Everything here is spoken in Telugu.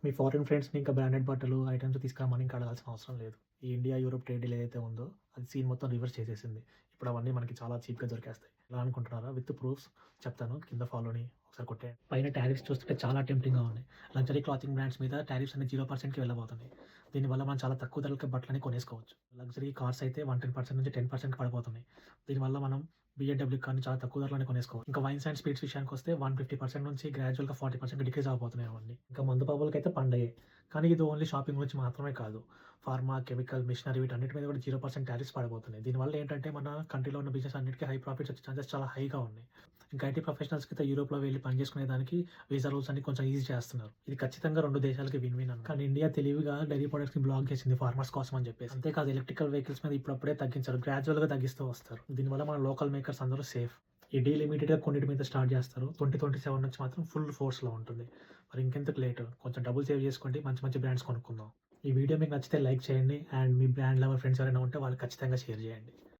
మీ ఫారిన్ ఫ్రెండ్స్‌ని ఇంకా బ్రాండెడ్ బట్టలు, ఐటెమ్స్ తీసుకురమ్మని ఇంకా అడగాల్సిన అవసరం లేదు. ఈ ఇండియా, యూరోప్ ట్రేడ్ డీల్ ఏదైతే ఉందో, అది సీన్ మొత్తం రివర్స్ చేసేసింది. ఇప్పుడు అవన్నీ మనకి చాలా చీప్‌గా దొరికేస్తాయి. ఎలా అనుకుంటున్నారా? విత్ ప్రూఫ్స్ చెప్తాను. కింద ఫాలోని ఒకసారి కొట్టేయండి. పైన టారిఫ్స్ చూస్తుంటే చాలా టెంప్టింగ్‌గా ఉన్నాయి. లగ్జరీ క్లాతింగ్ బ్రాండ్స్ మీద టారిఫ్స్ అన్ని 0%కి వెళ్ళబోతున్నాయి. దీనివల్ల మనం చాలా తక్కువ ధరలకి బట్టలని కొనేసుకోవచ్చు. లగ్జరీ కార్స్ అయితే 110% నుంచి 10%కి పడిపోతున్నాయి. దీనివల్ల మనం బిఎండబ్ల్యూ కార్‌ని చాలా తక్కువ ధరలోనే కొనేసుకోవచ్చు. ఇంకా వైన్స్ అండ్ స్పిరిట్స్ విషయానికొస్తే 150% నుంచి గ్రాడ్యుయల్‌గా 40% డిక్రీజ్ అవ్వబోతున్నాయి అవన్నీ. ఇంకా మందు పబ్బులకైతే పండగే. కానీ ఇది ఓన్లీ షాపింగ్ గురించి మాత్రమే కాదు. ఫార్మా, కెమికల్, మిషనరీ వీటన్నిటి మీద కూడా 0% టారిఫ్స్ పడబోతున్నాయి. దీనివల్ల ఏంటంటే మన కంట్రీలో ఉన్న బిజినెస్ అన్నిటికి హై ప్రాఫిట్స్ వచ్చే ఛాన్సెస్ చాలా హైగా ఉన్నాయి. ఇంకా ఐటీ ప్రొఫెషనల్స్‌కైతే యూరోప్‌లో వెళ్లి పని చేసుకునే దానికి వీసా రూల్స్ అన్ని కొంచెం ఈజీ చేస్తున్నారు. ఇది ఖచ్చితంగా 2 దేశాలకి విన్ విన్ అన్నమాట. కానీ ఇండియా తెలివిగా డైరీ ప్రొడక్ట్స్‌ని బ్లాక్ చేసింది ఫార్మర్స్ కోసం అని చెప్పేసి. అంతేకాదు ఎలక్ట్రికల్ వెహికల్స్ మీద ఇప్పుడప్పుడే తగ్గించారు. గ్రాడ్యుయల్‌గా తగ్గిస్తూ వస్తారు. దీనివల్ల మన లోకల్ మేకర్స్ అందరూ సేఫ్. ఈ డీల్ ఇమ్మీడియేట్‌గా కొన్నిటి మీద స్టార్ట్ చేస్తారు. 2027 నుంచి మాత్రం ఫుల్ ఫోర్స్‌లో ఉంటుంది. మరి ఇంకెందుకు లేటు? కొంచెం డబ్బులు సేవ్ చేసుకోండి. మంచి మంచి బ్రాండ్స్ కొనుక్కుందాం. ఈ వీడియో మీకు నచ్చితే లైక్ చేయండి. And me brand lover friends ఎవరైనా ఉంటే వాళ్ళకి ఖచ్చితంగా షేర్ చేయండి.